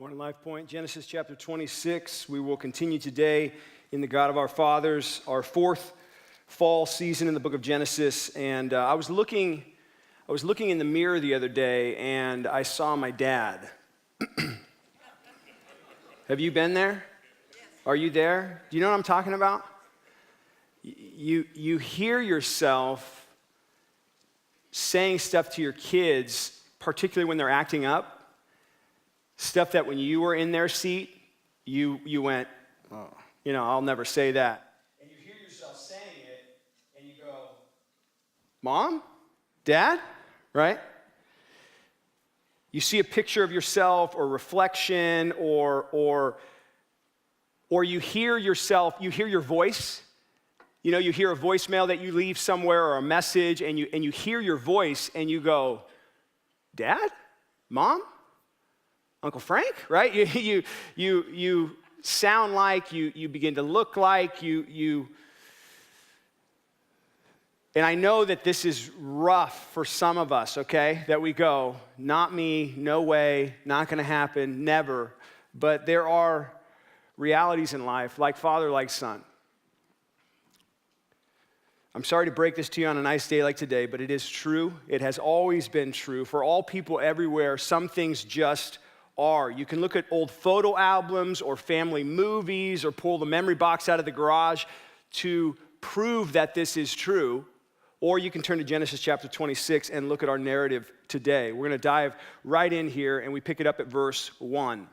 Morning, Life Point. Genesis chapter 26. We will continue today in the God of our fathers, our fourth fall season in the book of Genesis. And I was looking in the mirror the other day, and I saw my dad. Have you been there? Are you there? Do you know what I'm talking about? You hear yourself saying stuff to your kids, particularly when they're acting up. Stuff that when you were in their seat, you went, oh, I'll never say that. And you hear yourself saying it, and you go, Mom? Dad? Right? You see a picture of yourself or reflection or you hear yourself, you hear your voice. You hear a voicemail that you leave somewhere or a message, and you hear your voice, and you go, Dad? Mom? Uncle Frank, right? You sound like, you begin to look like, and I know that this is rough for some of us, okay? That we go, not me, no way, not gonna happen, never. But there are realities in life, like father, like son. I'm sorry to break this to you on a nice day like today, but it is true. It has always been true. For all people everywhere, some things just are. You can look at old photo albums or family movies or pull the memory box out of the garage to prove that this is true. Or you can turn to Genesis chapter 26 and look at our narrative today. We're going to dive right in here, and we pick it up at verse 1.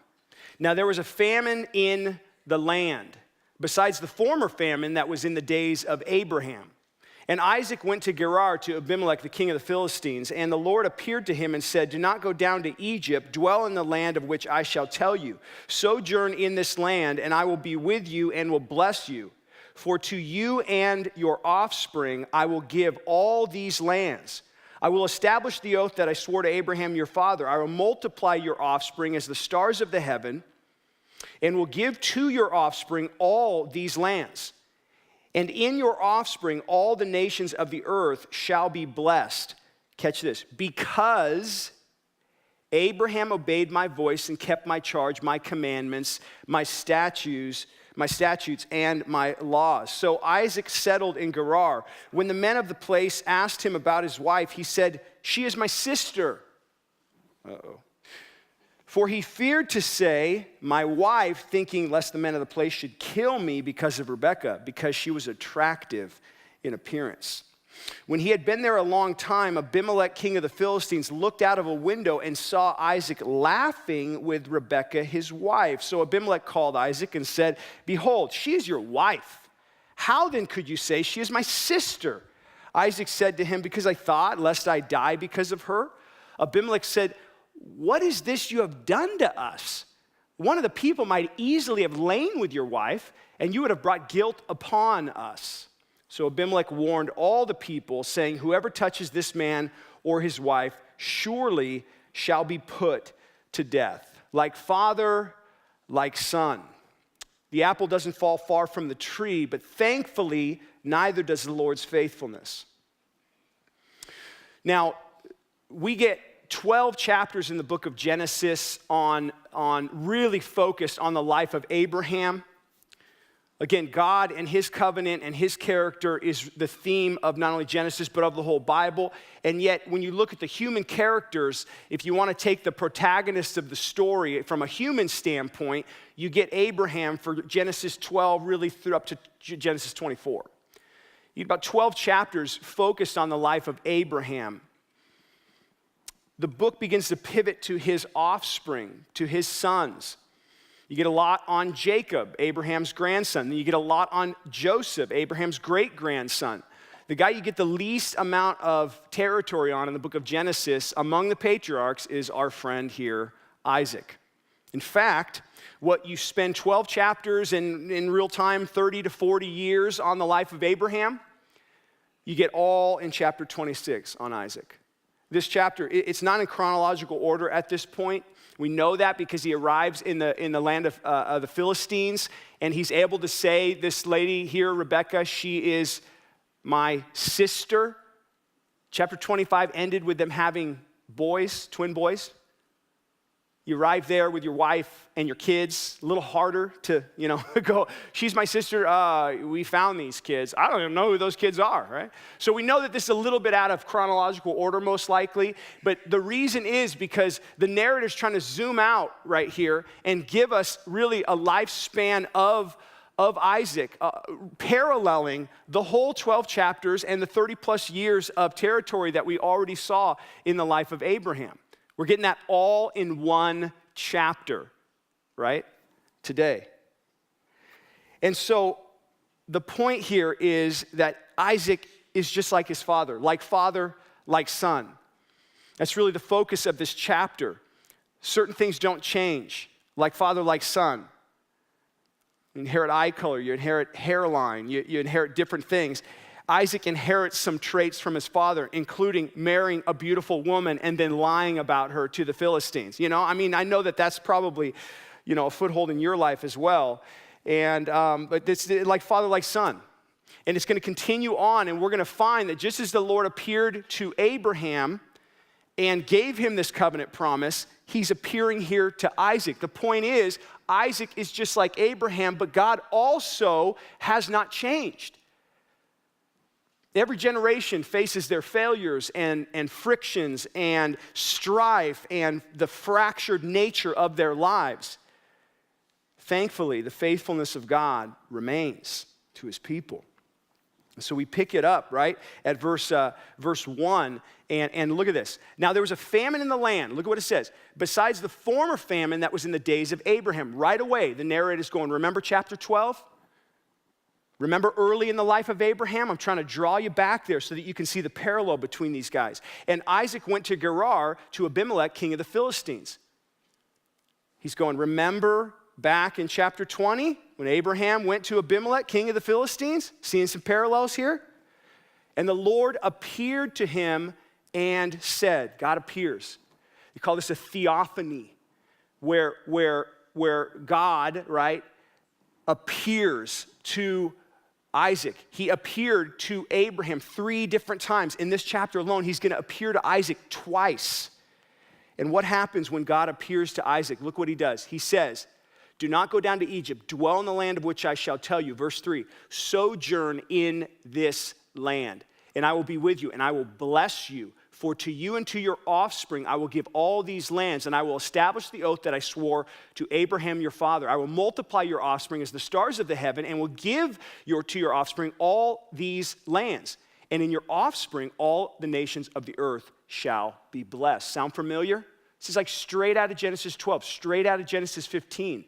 Now there was a famine in the land, besides the former famine that was in the days of Abraham. And Isaac went to Gerar to Abimelech, the king of the Philistines, and the Lord appeared to him and said, Do not go down to Egypt, dwell in the land of which I shall tell you. Sojourn in this land, and I will be with you and will bless you. For to you and your offspring I will give all these lands. I will establish the oath that I swore to Abraham your father. I will multiply your offspring as the stars of the heaven, and will give to your offspring all these lands. And in your offspring, all the nations of the earth shall be blessed. Catch this. Because Abraham obeyed my voice and kept my charge, my commandments, my statutes, and my laws. So Isaac settled in Gerar. When the men of the place asked him about his wife, he said, She is my sister. For he feared to say, my wife, thinking lest the men of the place should kill me because of Rebekah, because she was attractive in appearance. When he had been there a long time, Abimelech, king of the Philistines, looked out of a window and saw Isaac laughing with Rebekah, his wife. So Abimelech called Isaac and said, Behold, she is your wife. How then could you say, She is my sister? Isaac said to him, Because I thought, lest I die because of her. Abimelech said, What is this you have done to us? One of the people might easily have lain with your wife, and you would have brought guilt upon us. So Abimelech warned all the people, saying, Whoever touches this man or his wife surely shall be put to death. Like father, like son. The apple doesn't fall far from the tree, but thankfully, neither does the Lord's faithfulness. Now, we get 12 chapters in the book of Genesis on really focused on the life of Abraham. Again, God and his covenant and his character is the theme of not only Genesis, but of the whole Bible. And yet, when you look at the human characters, if you want to take the protagonists of the story from a human standpoint, you get Abraham for Genesis 12 really through up to Genesis 24. You get about 12 chapters focused on the life of Abraham. The book begins to pivot to his offspring, to his sons. You get a lot on Jacob, Abraham's grandson. Then you get a lot on Joseph, Abraham's great-grandson. The guy you get the least amount of territory on in the book of Genesis among the patriarchs is our friend here, Isaac. In fact, what you spend 12 chapters in real time, 30 to 40 years on the life of Abraham, you get all in chapter 26 on Isaac. This chapter, it's not in chronological order at this point. We know that because he arrives in the land of the Philistines, and he's able to say, this lady here, Rebekah, she is my sister. Chapter 25 ended with them having boys, twin boys. You arrive there with your wife and your kids, a little harder to, go, she's my sister, we found these kids. I don't even know who those kids are, right? So we know that this is a little bit out of chronological order most likely, but the reason is because the narrator's trying to zoom out right here and give us really a lifespan of Isaac, paralleling the whole 12 chapters and the 30 plus years of territory that we already saw in the life of Abraham. We're getting that all in one chapter, right? Today. And so the point here is that Isaac is just like his father, like son. That's really the focus of this chapter. Certain things don't change, like father, like son. You inherit eye color, you inherit hairline, you inherit different things. Isaac inherits some traits from his father, including marrying a beautiful woman and then lying about her to the Philistines. I know that that's probably, a foothold in your life as well. And, but it's like father, like son. And it's going to continue on, and we're going to find that just as the Lord appeared to Abraham and gave him this covenant promise, he's appearing here to Isaac. The point is, Isaac is just like Abraham, but God also has not changed. Every generation faces their failures and frictions and strife and the fractured nature of their lives. Thankfully, the faithfulness of God remains to his people. So we pick it up, right, at verse 1, and look at this. Now there was a famine in the land. Look at what it says. Besides the former famine that was in the days of Abraham. Right away, the narrator is going, remember chapter 12? Remember early in the life of Abraham? I'm trying to draw you back there so that you can see the parallel between these guys. And Isaac went to Gerar to Abimelech, king of the Philistines. He's going, remember back in chapter 20 when Abraham went to Abimelech, king of the Philistines? Seeing some parallels here? And the Lord appeared to him and said, God appears. We call this a theophany, where God, right, appears to Isaac. He appeared to Abraham 3 different times. In this chapter alone, he's going to appear to Isaac twice. And what happens when God appears to Isaac? Look what he does. He says, do not go down to Egypt. Dwell in the land of which I shall tell you. Verse 3, sojourn in this land, and I will be with you, and I will bless you. For to you and to your offspring I will give all these lands, and I will establish the oath that I swore to Abraham your father. I will multiply your offspring as the stars of the heaven, and will give to your offspring all these lands. And in your offspring all the nations of the earth shall be blessed. Sound familiar? This is like straight out of Genesis 12, straight out of Genesis 15.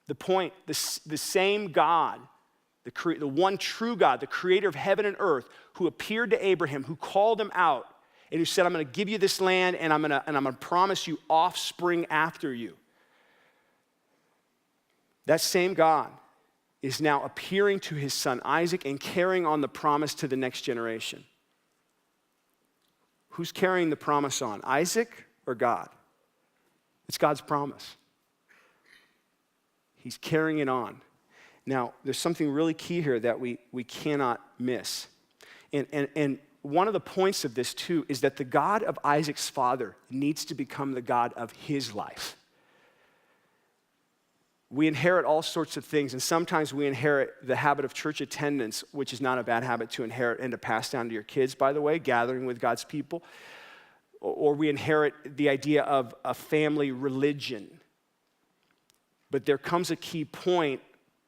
The point, the same God, the one true God, the creator of heaven and earth, who appeared to Abraham, who called him out, and who said, I'm going to give you this land, and I'm going to promise you offspring after you. That same God is now appearing to his son Isaac and carrying on the promise to the next generation. Who's carrying the promise on, Isaac or God? It's God's promise. He's carrying it on. Now, there's something really key here that we cannot miss. And one of the points of this, too, is that the God of Isaac's father needs to become the God of his life. We inherit all sorts of things, and sometimes we inherit the habit of church attendance, which is not a bad habit to inherit and to pass down to your kids, by the way, gathering with God's people. Or we inherit the idea of a family religion. But there comes a key point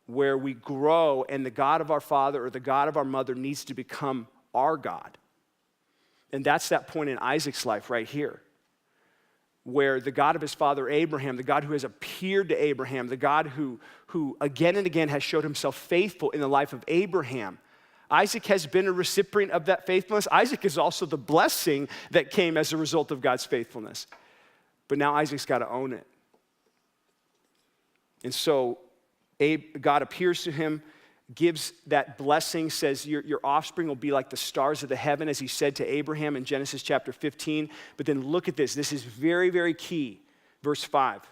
where we grow, and the God of our father or the God of our mother needs to become our God. And that's that point in Isaac's life right here, where the God of his father Abraham, the God who has appeared to Abraham, the God who again and again has showed himself faithful in the life of Abraham, Isaac has been a recipient of that faithfulness. Isaac is also the blessing that came as a result of God's faithfulness. But now Isaac's got to own it. And so God appears to him, gives that blessing, says your offspring will be like the stars of the heaven, as he said to Abraham in Genesis chapter 15. But then look at this. This is very, very key. Verse 5.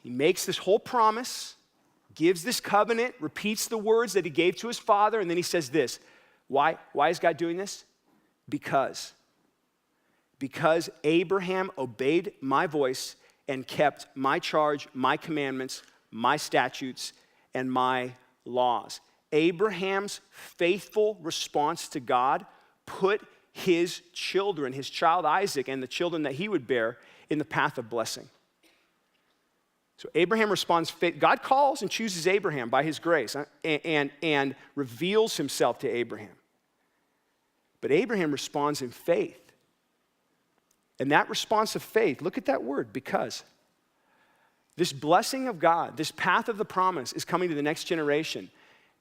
He makes this whole promise, gives this covenant, repeats the words that he gave to his father, and then he says this. Why is God doing this? Because because Abraham obeyed my voice and kept my charge, my commandments, my statutes, and my laws. Abraham's faithful response to God put his children, his child Isaac, and the children that he would bear in the path of blessing. So Abraham responds, God calls and chooses Abraham by his grace and reveals himself to Abraham. But Abraham responds in faith. And that response of faith, look at that word, because. This blessing of God, this path of the promise is coming to the next generation.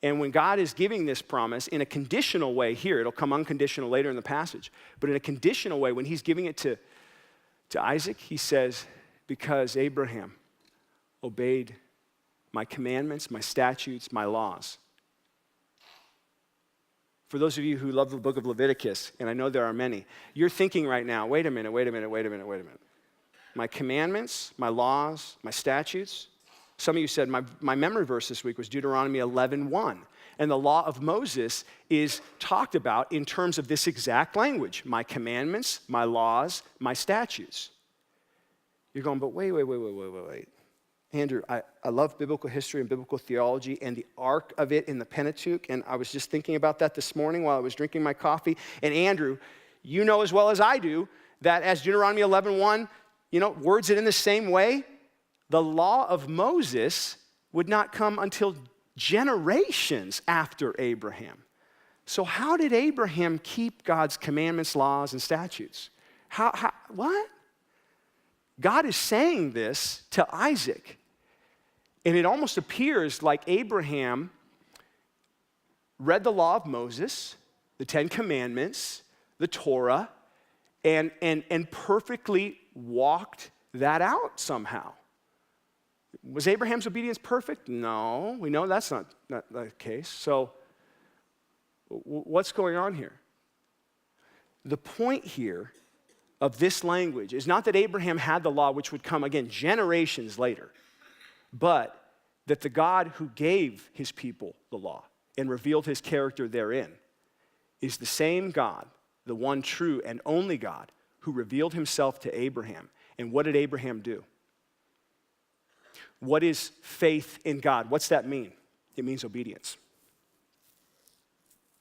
And when God is giving this promise in a conditional way here, it'll come unconditional later in the passage, but in a conditional way, when he's giving it to Isaac, he says, because Abraham obeyed my commandments, my statutes, my laws. For those of you who love the book of Leviticus, and I know there are many, you're thinking right now, wait a minute. My commandments, my laws, my statutes. Some of you said my memory verse this week was Deuteronomy 11:1. And the law of Moses is talked about in terms of this exact language. My commandments, my laws, my statutes. You're going, but wait. Andrew, I love biblical history and biblical theology and the arc of it in the Pentateuch. And I was just thinking about that this morning while I was drinking my coffee. And Andrew, you know as well as I do that as Deuteronomy 11:1, words it in the same way, the law of Moses would not come until generations after Abraham. So how did Abraham keep God's commandments, laws, and statutes? What? God is saying this to Isaac. And it almost appears like Abraham read the law of Moses, the Ten Commandments, the Torah, and perfectly walked that out somehow. Was Abraham's obedience perfect? No, we know that's not the case. So what's going on here? The point here of this language is not that Abraham had the law, which would come, again, generations later, but that the God who gave his people the law and revealed his character therein is the same God, the one true and only God, who revealed himself to Abraham. And what did Abraham do? What is faith in God? What's that mean? It means obedience.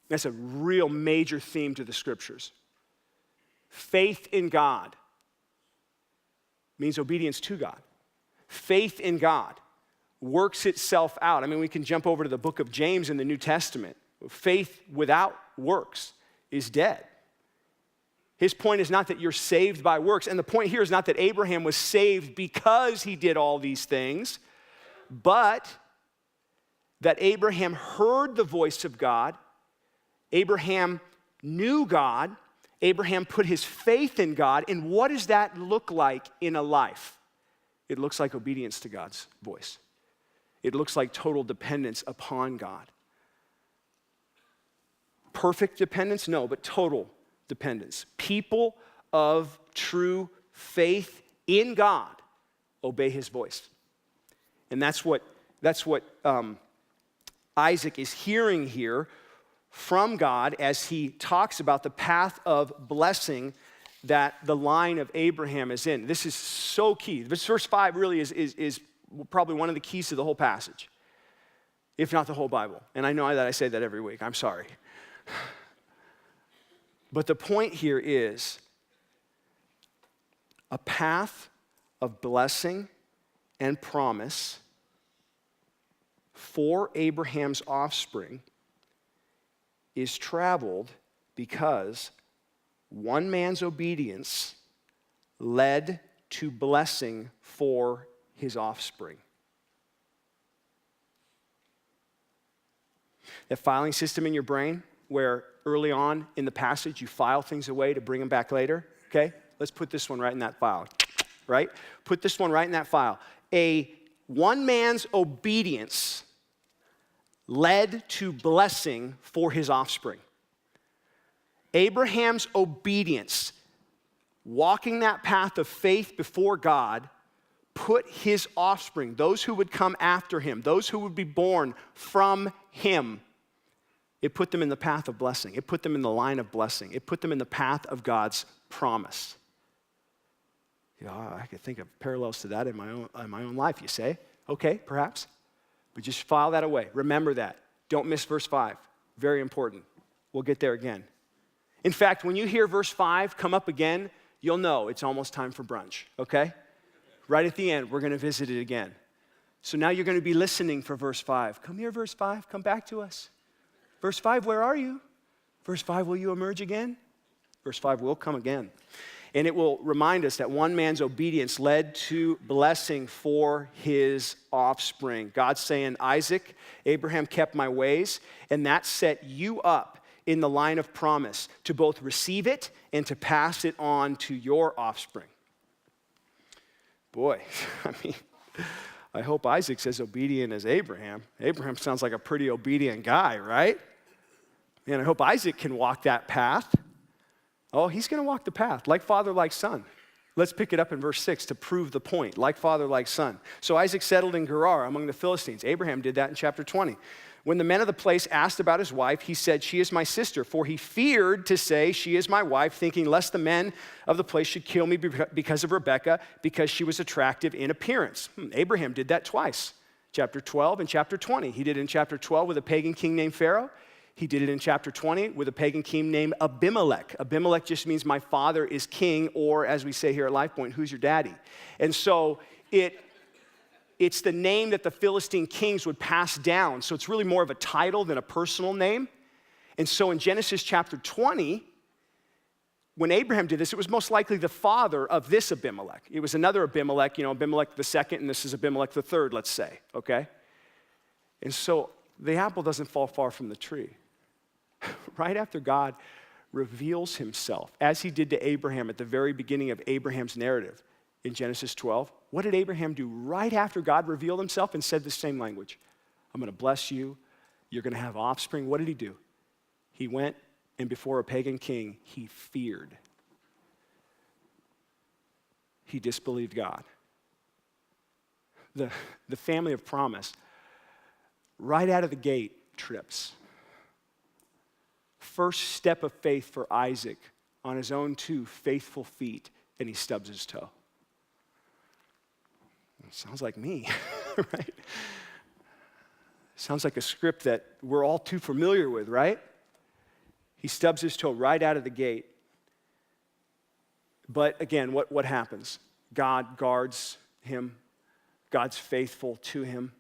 That's a real major theme to the scriptures. Faith in God means obedience to God. Faith in God works itself out. I mean, we can jump over to the book of James in the New Testament. Faith without works is dead. His point is not that you're saved by works, and the point here is not that Abraham was saved because he did all these things, but that Abraham heard the voice of God, Abraham knew God, Abraham put his faith in God, and what does that look like in a life? It looks like obedience to God's voice. It looks like total dependence upon God. Perfect dependence? No, but total dependence. People of true faith in God obey his voice. And that's what Isaac is hearing here from God as he talks about the path of blessing that the line of Abraham is in. This is so key. This verse 5 really is probably one of the keys to the whole passage, if not the whole Bible. And I know that I say that every week. I'm sorry. But the point here is a path of blessing and promise for Abraham's offspring is traveled because one man's obedience led to blessing for his offspring. That filing system in your brain where early on in the passage you file things away to bring them back later, okay? Let's put this one right in that file, right? Put this one right in that file. One man's obedience led to blessing for his offspring. Abraham's obedience, walking that path of faith before God, put his offspring, those who would come after him, those who would be born from him, it put them in the path of blessing. It put them in the line of blessing. It put them in the path of God's promise. Yeah, I could think of parallels to that in my own life, you say. Okay, perhaps. But just file that away. Remember that. Don't miss verse 5. Very important. We'll get there again. In fact, when you hear verse 5 come up again, you'll know it's almost time for brunch, okay? Right at the end, we're going to visit it again. So now you're going to be listening for verse 5. Come here, verse 5. Come back to us. Verse 5, where are you? Verse 5, will you emerge again? Verse 5 will come again. And it will remind us that one man's obedience led to blessing for his offspring. God's saying, Isaac, Abraham kept my ways, and that set you up in the line of promise to both receive it and to pass it on to your offspring. Boy, I hope Isaac's as obedient as Abraham. Abraham sounds like a pretty obedient guy, right? And I hope Isaac can walk that path. Oh, he's going to walk the path, like father, like son. Let's pick it up in verse 6 to prove the point, like father, like son. So Isaac settled in Gerar among the Philistines. Abraham did that in chapter 20. When the men of the place asked about his wife, he said, she is my sister, for he feared to say, she is my wife, thinking lest the men of the place should kill me because of Rebekah, because she was attractive in appearance. Abraham did that twice, chapter 12 and chapter 20. He did it in chapter 12 with a pagan king named Pharaoh. He did it in chapter 20 with a pagan king named Abimelech. Abimelech just means my father is king, or as we say here at Life Point, who's your daddy? And so it's the name that the Philistine kings would pass down. So it's really more of a title than a personal name. And so in Genesis chapter 20, when Abraham did this, it was most likely the father of this Abimelech. It was another Abimelech, Abimelech the second, and this is Abimelech the third, let's say, okay? And so the apple doesn't fall far from the tree. Right after God reveals himself, as he did to Abraham at the very beginning of Abraham's narrative in Genesis 12, what did Abraham do right after God revealed himself and said the same language? I'm going to bless you. You're going to have offspring. What did he do? He went, and before a pagan king, he feared. He disbelieved God. The family of promise, right out of the gate, trips. First step of faith for Isaac on his own two faithful feet, and he stubs his toe. Sounds like me, right? Sounds like a script that we're all too familiar with, right? He stubs his toe right out of the gate. But again, what happens? God guards him. God's faithful to him.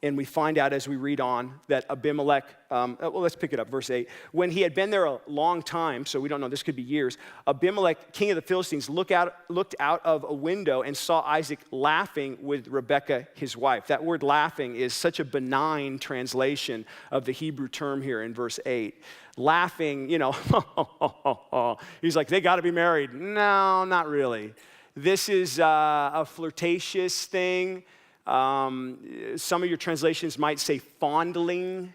And we find out as we read on that Abimelech, let's pick it up, verse 8. When he had been there a long time, so we don't know, this could be years, Abimelech, king of the Philistines, looked out of a window and saw Isaac laughing with Rebekah, his wife. That word laughing is such a benign translation of the Hebrew term here in verse 8. Laughing, he's like, they got to be married. No, not really. This is a flirtatious thing. Some of your translations might say fondling,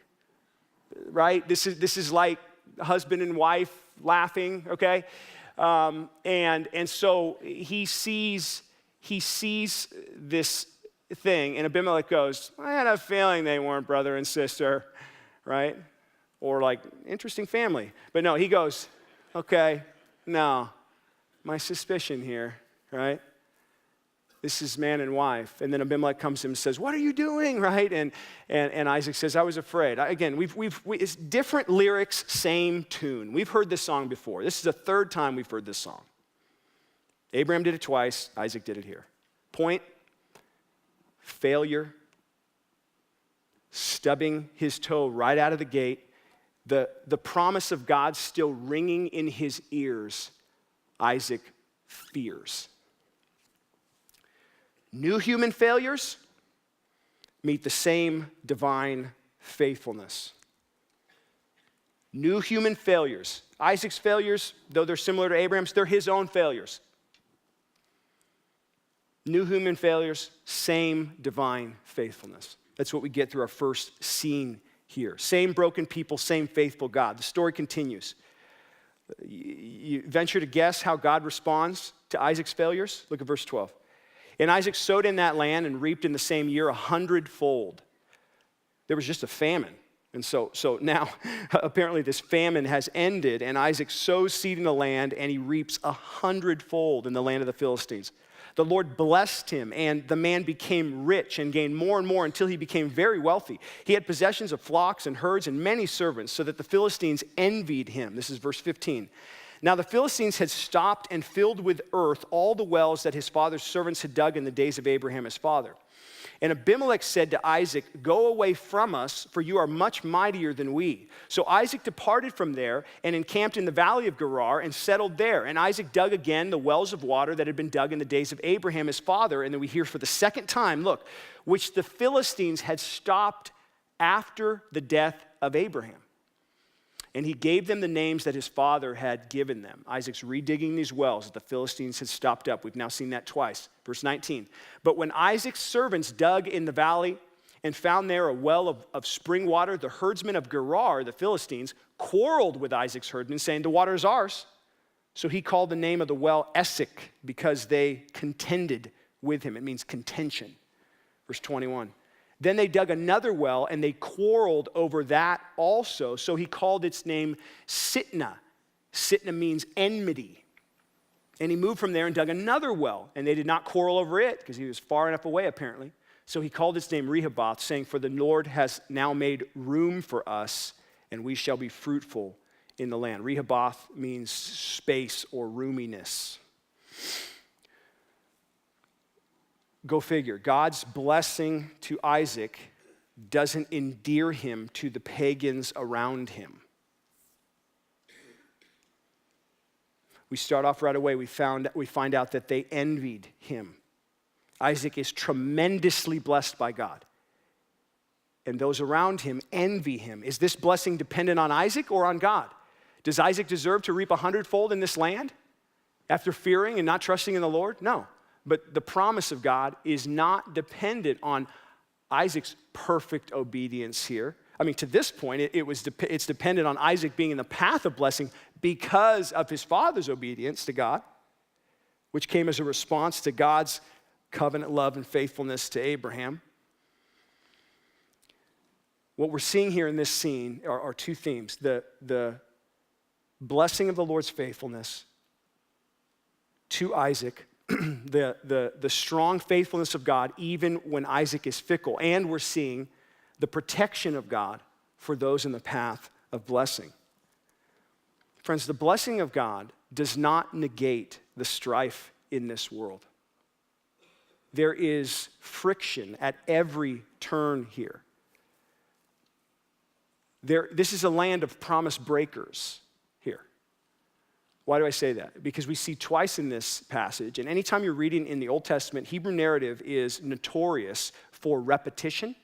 right? This is like husband and wife laughing, okay? And so he sees this thing, and Abimelech goes, I had a feeling they weren't brother and sister, right? Or like, interesting family. But no, he goes, okay, no, my suspicion here, right? This is man and wife. And then Abimelech comes to him and says, what are you doing, right? And Isaac says, I was afraid. Again, it's different lyrics, same tune. We've heard this song before. This is the third time we've heard this song. Abraham did it twice. Isaac did it here. Point, failure, stubbing his toe right out of the gate, the promise of God still ringing in his ears. Isaac fears. New human failures meet the same divine faithfulness. New human failures. Isaac's failures, though they're similar to Abraham's, they're his own failures. New human failures, same divine faithfulness. That's what we get through our first scene here. Same broken people, same faithful God. The story continues. You venture to guess how God responds to Isaac's failures? Look at verse 12. And Isaac sowed in that land and reaped in the same year 100-fold. There was just a famine. And so now, apparently this famine has ended, and Isaac sows seed in the land, and he reaps 100-fold in the land of the Philistines. The Lord blessed him, and the man became rich and gained more and more until he became very wealthy. He had possessions of flocks and herds and many servants, so that the Philistines envied him. This is verse 15. Now the Philistines had stopped and filled with earth all the wells that his father's servants had dug in the days of Abraham his father. And Abimelech said to Isaac, "Go away from us, for you are much mightier than we." So Isaac departed from there and encamped in the valley of Gerar and settled there. And Isaac dug again the wells of water that had been dug in the days of Abraham his father. And then we hear for the second time, look, which the Philistines had stopped after the death of Abraham. And he gave them the names that his father had given them. Isaac's redigging these wells that the Philistines had stopped up. We've now seen that twice. Verse 19. But when Isaac's servants dug in the valley and found there a well of spring water, the herdsmen of Gerar, the Philistines, quarreled with Isaac's herdmen, saying, "The water is ours." So he called the name of the well Esek, because they contended with him. It means contention. Verse 21. Then they dug another well, and they quarreled over that also. So he called its name Sitnah. Sitnah means enmity. And he moved from there and dug another well, and they did not quarrel over it, because he was far enough away, apparently. So he called its name Rehoboth, saying, "For the Lord has now made room for us, and we shall be fruitful in the land." Rehoboth means space or roominess. Go figure. God's blessing to Isaac doesn't endear him to the pagans around him. We start off right away. We find out that they envied him. Isaac is tremendously blessed by God, and those around him envy him. Is this blessing dependent on Isaac or on God? Does Isaac deserve to reap 100-fold in this land after fearing and not trusting in the Lord? No. But the promise of God is not dependent on Isaac's perfect obedience here. I mean, to this point, it's dependent on Isaac being in the path of blessing because of his father's obedience to God, which came as a response to God's covenant love and faithfulness to Abraham. What we're seeing here in this scene are two themes: the blessing of the Lord's faithfulness to Isaac, the strong faithfulness of God even when Isaac is fickle, and we're seeing the protection of God for those in the path of blessing. Friends, the blessing of God does not negate the strife in this world. There is friction at every turn here. This is a land of promise breakers here. Why do I say that? Because we see twice in this passage, and anytime you're reading in the Old Testament, Hebrew narrative is notorious for repetition.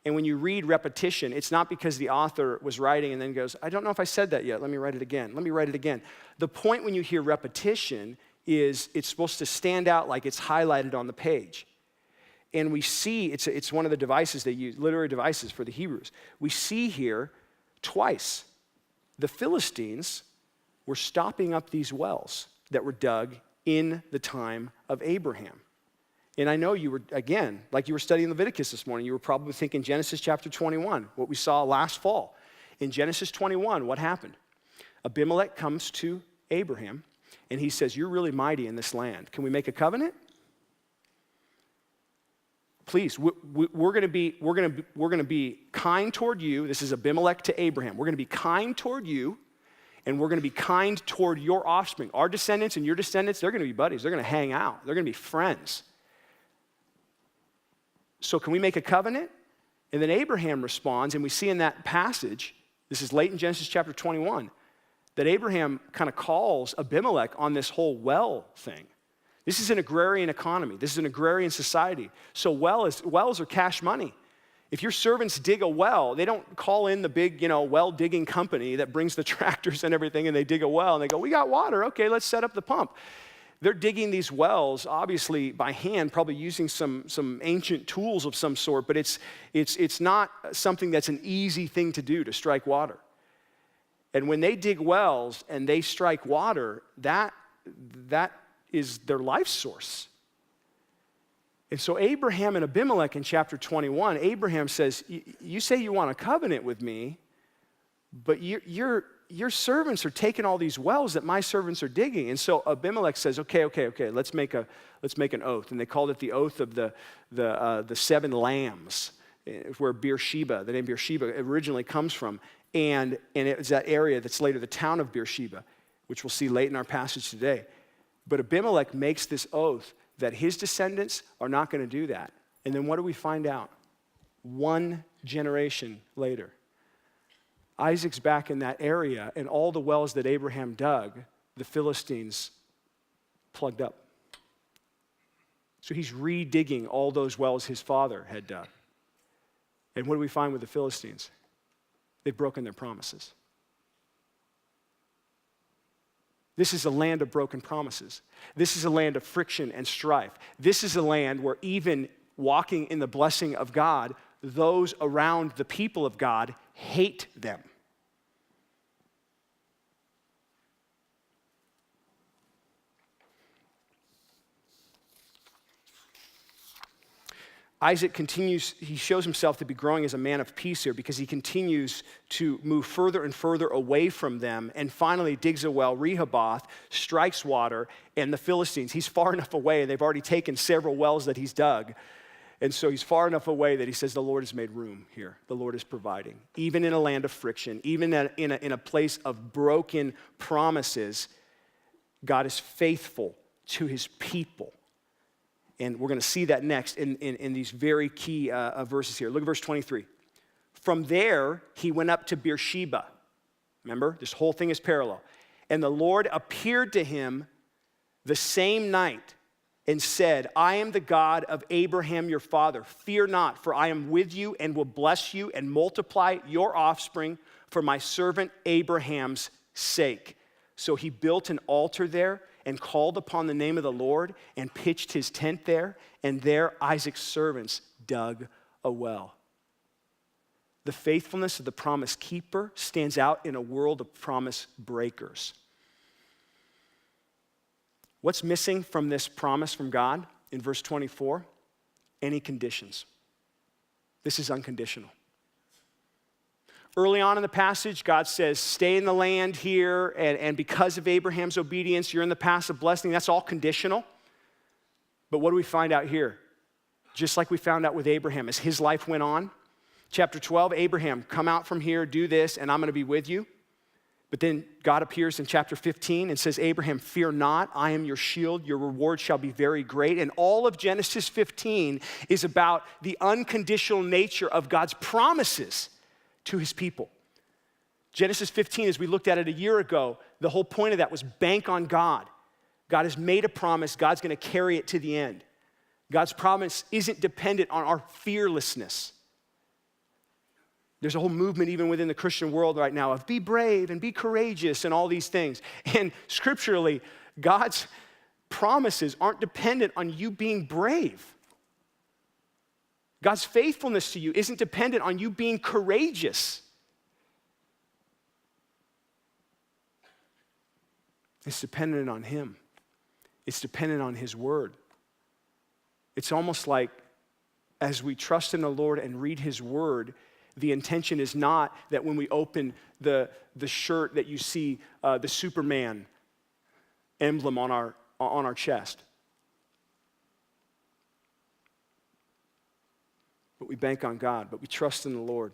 And when you read repetition, it's not because the author was writing and then goes, "I don't know if I said that yet, let me write it again, let me write it again." The point when you hear repetition is it's supposed to stand out like it's highlighted on the page. And we see, it's one of the devices they use, literary devices for the Hebrews. We see here twice, the Philistines were stopping up these wells that were dug in the time of Abraham. And I know you were, again, like you were studying Leviticus this morning, you were probably thinking Genesis chapter 21, what we saw last fall. In Genesis 21, what happened? Abimelech comes to Abraham, and he says, "You're really mighty in this land. Can we make a covenant? Please, we're going to be kind toward you." This is Abimelech to Abraham. "We're going to be kind toward you, and we're going to be kind toward your offspring." Our descendants and your descendants, they're going to be buddies. They're going to hang out. They're going to be friends. So can we make a covenant? And then Abraham responds, and we see in that passage, this is late in Genesis chapter 21, that Abraham kind of calls Abimelech on this whole well thing. This is an agrarian economy. This is an agrarian society. So wells are cash money. If your servants dig a well, they don't call in the big, well digging company that brings the tractors and everything, and they dig a well and they go, "We got water. Okay, let's set up the pump." They're digging these wells, obviously by hand, probably using some ancient tools of some sort, but it's not something that's an easy thing to do, to strike water. And when they dig wells and they strike water, that is their life source. And so Abraham and Abimelech in chapter 21, Abraham says, you say you want a covenant with me, but your servants are taking all these wells that my servants are digging. And so Abimelech says, okay, let's make an oath. And they called it the oath of the 7 lambs, where Beersheba, the name Beersheba originally comes from. And it's that area that's later the town of Beersheba, which we'll see late in our passage today. But Abimelech makes this oath that his descendants are not going to do that. And then what do we find out? 1 generation later, Isaac's back in that area, and all the wells that Abraham dug, the Philistines plugged up. So he's redigging all those wells his father had dug. And what do we find with the Philistines? They've broken their promises. This is a land of broken promises. This is a land of friction and strife. This is a land where even walking in the blessing of God, those around the people of God hate them. Isaac continues, he shows himself to be growing as a man of peace here because he continues to move further and further away from them and finally digs a well, Rehoboth, strikes water, and the Philistines. He's far enough away, and they've already taken several wells that he's dug. And so he's far enough away that he says, the Lord has made room here. The Lord is providing. Even in a land of friction, even in a place of broken promises, God is faithful to his people. And we're going to see that next in these very key verses here. Look at verse 23. From there, he went up to Beersheba. Remember, this whole thing is parallel. And the Lord appeared to him the same night and said, I am the God of Abraham your father. Fear not, for I am with you and will bless you and multiply your offspring for my servant Abraham's sake. So he built an altar there and called upon the name of the Lord and pitched his tent there, and there Isaac's servants dug a well. The faithfulness of the promise keeper stands out in a world of promise breakers. What's missing from this promise from God in verse 24? Any conditions. This is unconditional. Early on in the passage, God says, stay in the land here, and because of Abraham's obedience, you're in the path of blessing. That's all conditional. But what do we find out here? Just like we found out with Abraham, as his life went on, chapter 12, Abraham, come out from here, do this, and I'm going to be with you. But then God appears in chapter 15 and says, Abraham, fear not, I am your shield, your reward shall be very great. And all of Genesis 15 is about the unconditional nature of God's promises to his people. Genesis 15, as we looked at it a year ago, the whole point of that was bank on God. God has made a promise, God's going to carry it to the end. God's promise isn't dependent on our fearlessness. There's a whole movement even within the Christian world right now of be brave and be courageous and all these things. And scripturally, God's promises aren't dependent on you being brave. God's faithfulness to you isn't dependent on you being courageous. It's dependent on him. It's dependent on his word. It's almost like as we trust in the Lord and read his word, the intention is not that when we open the shirt that you see the Superman emblem on our chest. But we bank on God, but we trust in the Lord.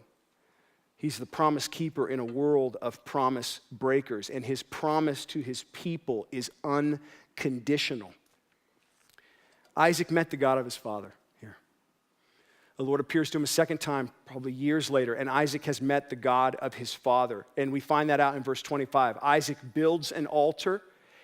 He's the promise keeper in a world of promise breakers, and his promise to his people is unconditional. Isaac met the God of his father here. The Lord appears to him a second time, probably years later, and Isaac has met the God of his father. And we find that out in verse 25. Isaac builds an altar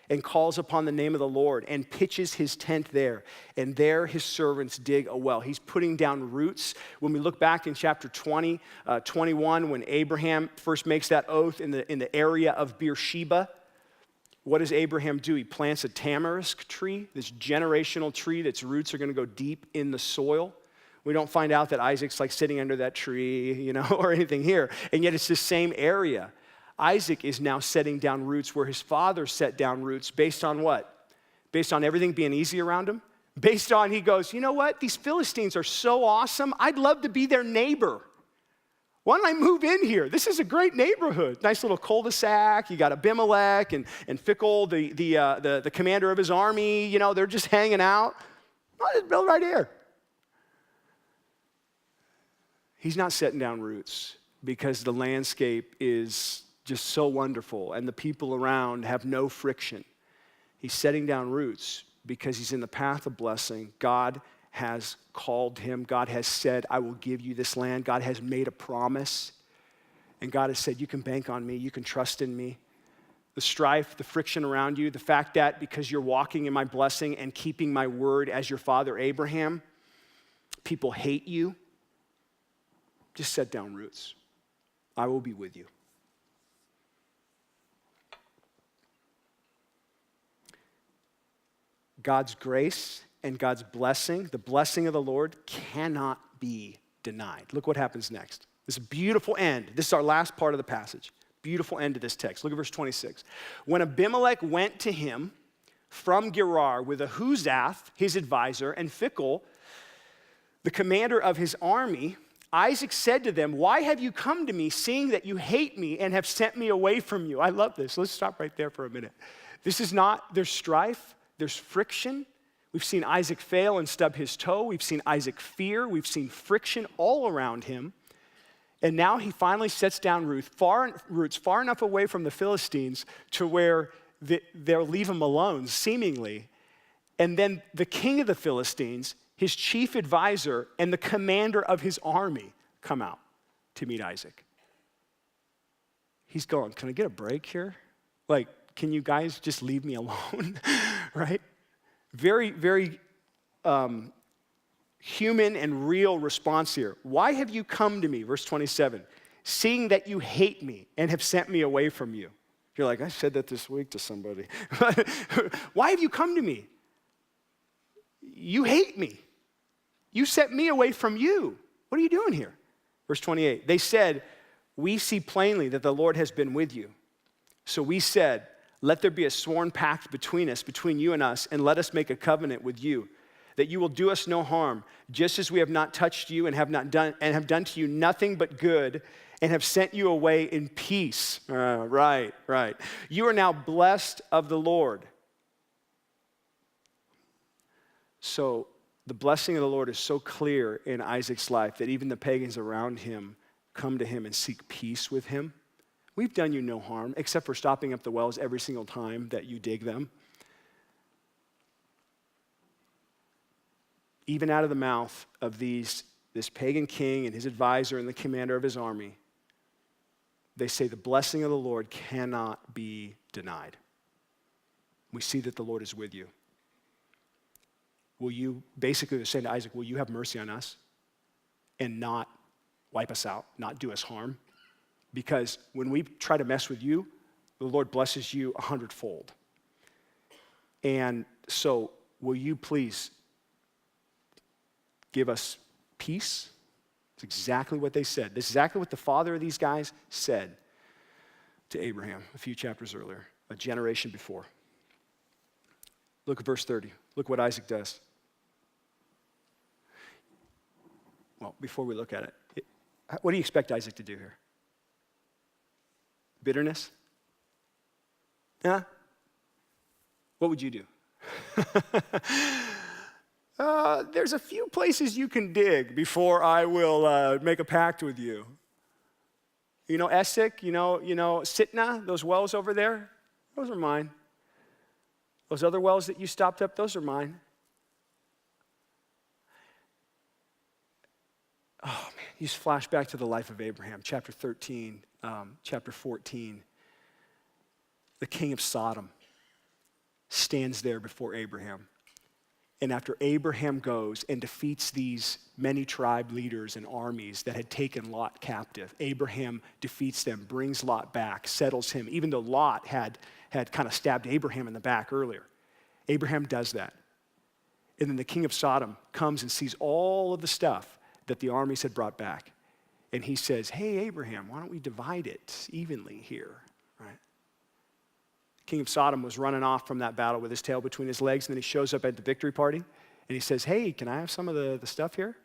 and calls upon the name of the Lord and pitches his tent there. And there his servants dig a well. He's putting down roots. When we look back in chapter 21, when Abraham first makes that oath in the area of Beersheba, what does Abraham do? He plants a tamarisk tree, this generational tree that's roots are going to go deep in the soil. We don't find out that Isaac's like sitting under that tree, or anything here. And yet it's the same area. Isaac is now setting down roots where his father set down roots based on what? Based on everything being easy around him? Based on, he goes, you know what? These Philistines are so awesome. I'd love to be their neighbor. Why don't I move in here? This is a great neighborhood. Nice little cul-de-sac. You got Abimelech and Phicol, the commander of his army. You know, they're just hanging out. I'll just build right here. He's not setting down roots because the landscape is just so wonderful and the people around have no friction. He's setting down roots because he's in the path of blessing. God has called him. God has said, I will give you this land. God has made a promise. And God has said, you can bank on me. You can trust in me. The strife, the friction around you, the fact that because you're walking in my blessing and keeping my word as your father Abraham, people hate you. Just set down roots. I will be with you. God's grace and God's blessing, the blessing of the Lord, cannot be denied. Look what happens next. This beautiful end. This is our last part of the passage. Beautiful end to this text. Look at verse 26. When Abimelech went to him from Gerar with Ahuzath, his advisor, and Phicol, the commander of his army, Isaac said to them, why have you come to me, seeing that you hate me and have sent me away from you? I love this. Let's stop right there for a minute. This is not, there's strife, there's friction. We've seen Isaac fail and stub his toe. We've seen Isaac fear. We've seen friction all around him. And now he finally sets down roots far enough away from the Philistines to where they'll leave him alone, seemingly. And then the king of the Philistines, his chief advisor, and the commander of his army come out to meet Isaac. He's going, can I get a break here? Like, can you guys just leave me alone? Right? Very, very human and real response here. Why have you come to me? Verse 27, seeing that you hate me and have sent me away from you. You're like, I said that this week to somebody. Why have you come to me? You hate me. You sent me away from you. What are you doing here? Verse 28, they said, we see plainly that the Lord has been with you. So we said, let there be a sworn pact between us, between you and us, and let us make a covenant with you, that you will do us no harm, just as we have not touched you and have done to you nothing but good, and have sent you away in peace. Right. You are now blessed of the Lord. So the blessing of the Lord is so clear in Isaac's life that even the pagans around him come to him and seek peace with him. We've done you no harm, except for stopping up the wells every single time that you dig them. Even out of the mouth of this pagan king and his advisor and the commander of his army, they say the blessing of the Lord cannot be denied. We see that the Lord is with you. Will you, basically they're saying to Isaac, will you have mercy on us and not wipe us out, not do us harm? Because when we try to mess with you, the Lord blesses you 100-fold. And so will you please give us peace? It's exactly what they said. This is exactly what the father of these guys said to Abraham a few chapters earlier, a generation before. Look at verse 30. Look what Isaac does. Well, before we look at it, what do you expect Isaac to do here? Bitterness? Yeah? What would you do? There's a few places you can dig before I will make a pact with you. You know Essek, you know Sitna, those wells over there? Those are mine. Those other wells that you stopped up, those are mine. Oh, man, you just flash back to the life of Abraham, chapter 13, chapter 14. The king of Sodom stands there before Abraham. And after Abraham goes and defeats these many tribe leaders and armies that had taken Lot captive, Abraham defeats them, brings Lot back, settles him, even though Lot had kind of stabbed Abraham in the back earlier. Abraham does that. And then the king of Sodom comes and sees all of the stuff that the armies had brought back. And he says, hey, Abraham, why don't we divide it evenly here, right? The king of Sodom was running off from that battle with his tail between his legs, and then he shows up at the victory party, And he says, hey, can I have some of the stuff here?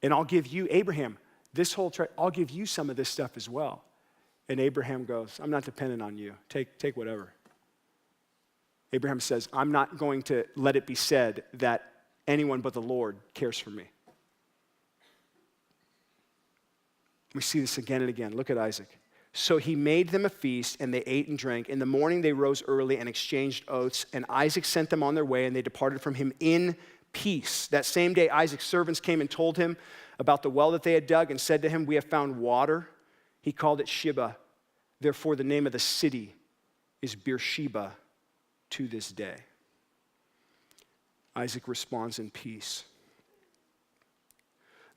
And I'll give you, Abraham, I'll give you some of this stuff as well. And Abraham goes, I'm not dependent on you. Take whatever. Abraham says, I'm not going to let it be said that anyone but the Lord cares for me. We see this again and again. Look at Isaac. So he made them a feast, and they ate and drank. In the morning they rose early and exchanged oaths, and Isaac sent them on their way, and they departed from him in peace. That same day Isaac's servants came and told him about the well that they had dug and said to him, we have found water. He called it Sheba. Therefore the name of the city is Beersheba to this day. Isaac responds in peace.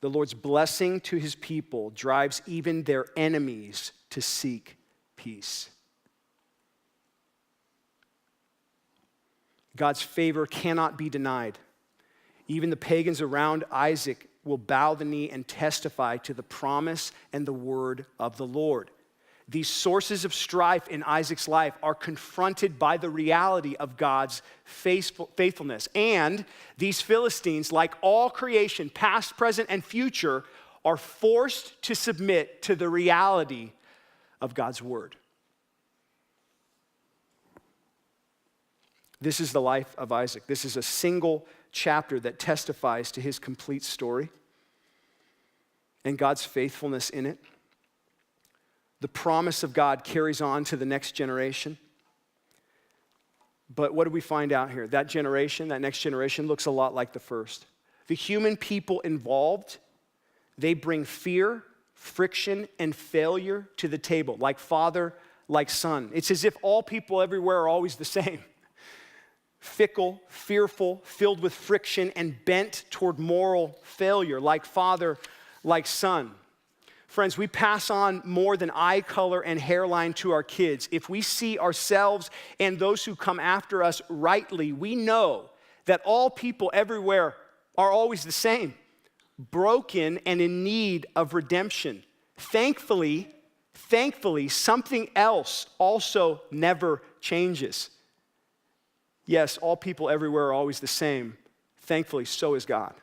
The Lord's blessing to his people drives even their enemies to seek peace. God's favor cannot be denied. Even the pagans around Isaac will bow the knee and testify to the promise and the word of the Lord. These sources of strife in Isaac's life are confronted by the reality of God's faithfulness. And these Philistines, like all creation, past, present, and future, are forced to submit to the reality of God's word. This is the life of Isaac. This is a single chapter that testifies to his complete story and God's faithfulness in it. The promise of God carries on to the next generation. But what do we find out here? That next generation looks a lot like the first. The human people involved, they bring fear, friction, and failure to the table, like father, like son. It's as if all people everywhere are always the same. Fickle, fearful, filled with friction, and bent toward moral failure, like father, like son. Friends, we pass on more than eye color and hairline to our kids. If we see ourselves and those who come after us rightly, we know that all people everywhere are always the same, broken and in need of redemption. Thankfully, something else also never changes. Yes, all people everywhere are always the same. Thankfully, so is God.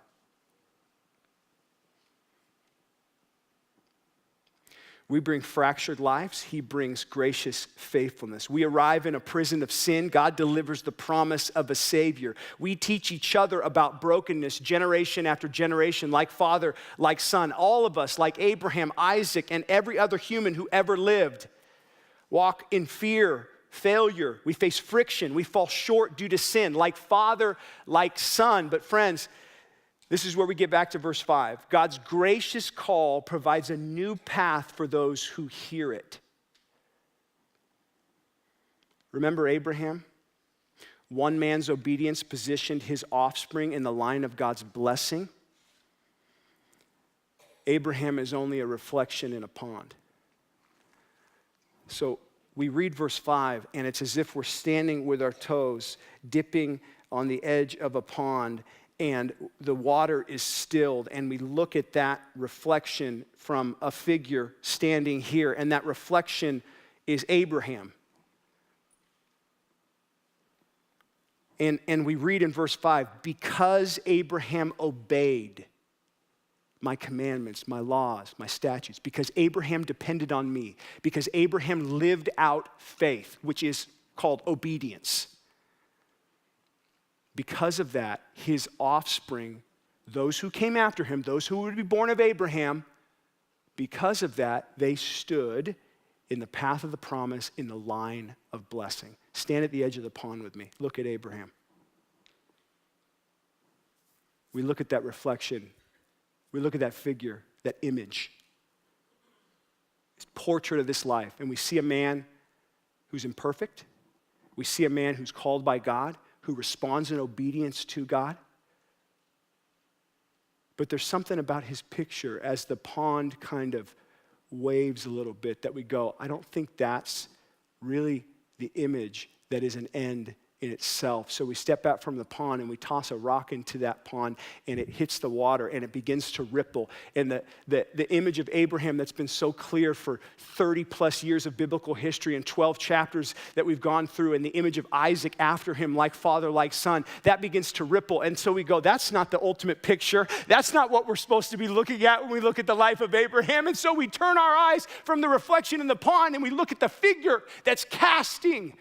We bring fractured lives. He brings gracious faithfulness. We arrive in a prison of sin. God delivers the promise of a Savior. We teach each other about brokenness generation after generation, like father, like son. All of us, like Abraham, Isaac, and every other human who ever lived, walk in fear, failure. We face friction. We fall short due to sin, like father, like son. But friends, this is where we get back to verse 5. God's gracious call provides a new path for those who hear it. Remember Abraham? One man's obedience positioned his offspring in the line of God's blessing. Abraham is only a reflection in a pond. So we read verse 5, and it's as if we're standing with our toes, dipping on the edge of a pond, and the water is stilled, and we look at that reflection from a figure standing here, and that reflection is Abraham. And we read in verse 5, because Abraham obeyed my commandments, my laws, my statutes, because Abraham depended on me, because Abraham lived out faith, which is called obedience. Because of that, his offspring, those who came after him, those who would be born of Abraham, because of that, they stood in the path of the promise, in the line of blessing. Stand at the edge of the pond with me. Look at Abraham. We look at that reflection. We look at that figure, that image, this portrait of this life, and we see a man who's imperfect. We see a man who's called by God, who responds in obedience to God. But there's something about his picture as the pond kind of waves a little bit that we go, I don't think that's really the image that is an end in itself. So we step back from the pond and we toss a rock into that pond and it hits the water and it begins to ripple. And the image of Abraham that's been so clear for 30 plus years of biblical history and 12 chapters that we've gone through, and the image of Isaac after him, like father, like son, that begins to ripple. And so we go, that's not the ultimate picture. That's not what we're supposed to be looking at when we look at the life of Abraham. And so we turn our eyes from the reflection in the pond and we look at the figure that's casting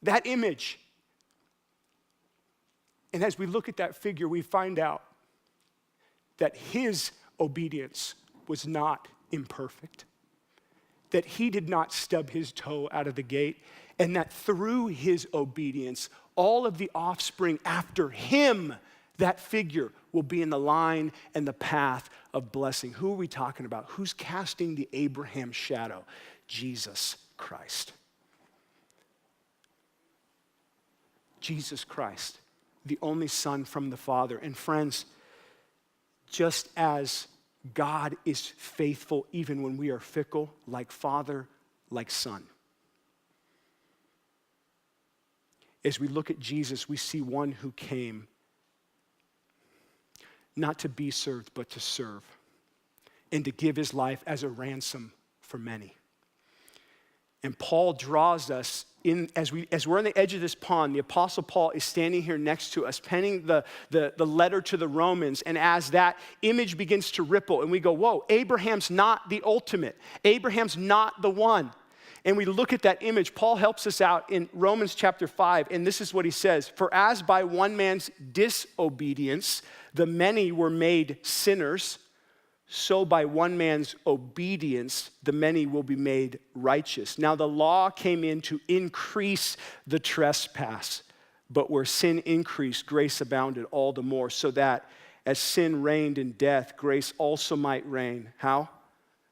that image. And as we look at that figure, we find out that his obedience was not imperfect, that he did not stub his toe out of the gate, and that through his obedience, all of the offspring after him, that figure, will be in the line and the path of blessing. Who are we talking about? Who's casting the Abraham shadow? Jesus Christ. Jesus Christ, the only Son from the Father. And friends, just as God is faithful even when we are fickle, like Father, like Son. As we look at Jesus, we see one who came not to be served, but to serve, and to give his life as a ransom for many. And Paul draws us in, as we're on the edge of this pond, the Apostle Paul is standing here next to us, penning the letter to the Romans. And as that image begins to ripple, and we go, whoa, Abraham's not the ultimate. Abraham's not the one. And we look at that image. Paul helps us out in Romans chapter 5, and this is what he says. For as by one man's disobedience, the many were made sinners, so by one man's obedience, the many will be made righteous. Now the law came in to increase the trespass, but where sin increased, grace abounded all the more, so that as sin reigned in death, grace also might reign. How?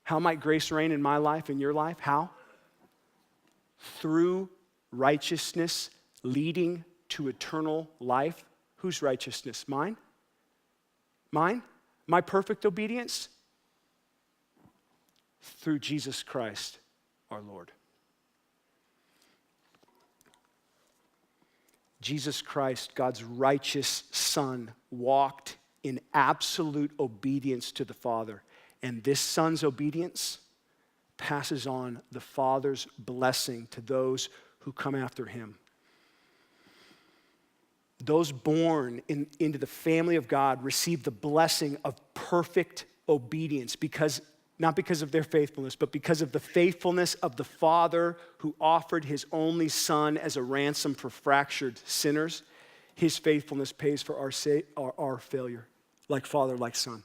How might grace reign in my life, in your life? How? Through righteousness leading to eternal life. Whose righteousness? Mine? Mine? My perfect obedience? Through Jesus Christ, our Lord. Jesus Christ, God's righteous Son, walked in absolute obedience to the Father. And this Son's obedience passes on the Father's blessing to those who come after him. Those born into the family of God receive the blessing of perfect obedience, not because of their faithfulness, but because of the faithfulness of the Father who offered his only Son as a ransom for fractured sinners. His faithfulness pays for our failure, like Father, like Son.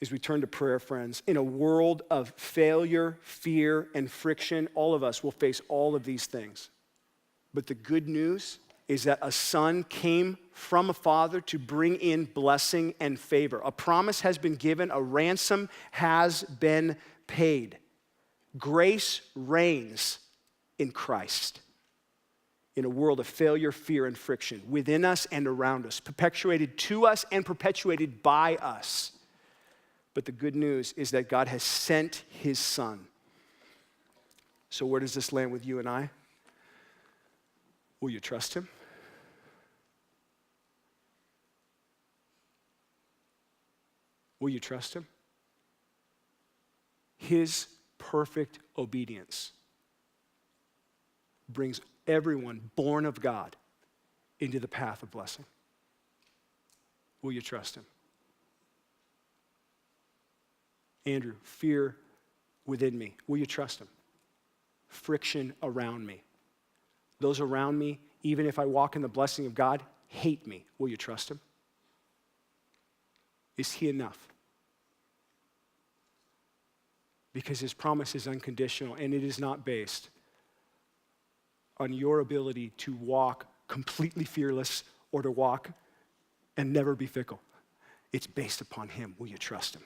As we turn to prayer, friends, in a world of failure, fear, and friction, all of us will face all of these things. But the good news is that a Son came from a Father to bring in blessing and favor. A promise has been given, a ransom has been paid. Grace reigns in Christ in a world of failure, fear, and friction, within us and around us, perpetuated to us and perpetuated by us. But the good news is that God has sent his Son. So where does this land with you and I? Will you trust him? Will you trust him? His perfect obedience brings everyone born of God into the path of blessing. Will you trust him? Andrew, fear within me. Will you trust him? Friction around me. Those around me, even if I walk in the blessing of God, hate me. Will you trust him? Is he enough? Because his promise is unconditional, and it is not based on your ability to walk completely fearless or to walk and never be fickle. It's based upon him. Will you trust him?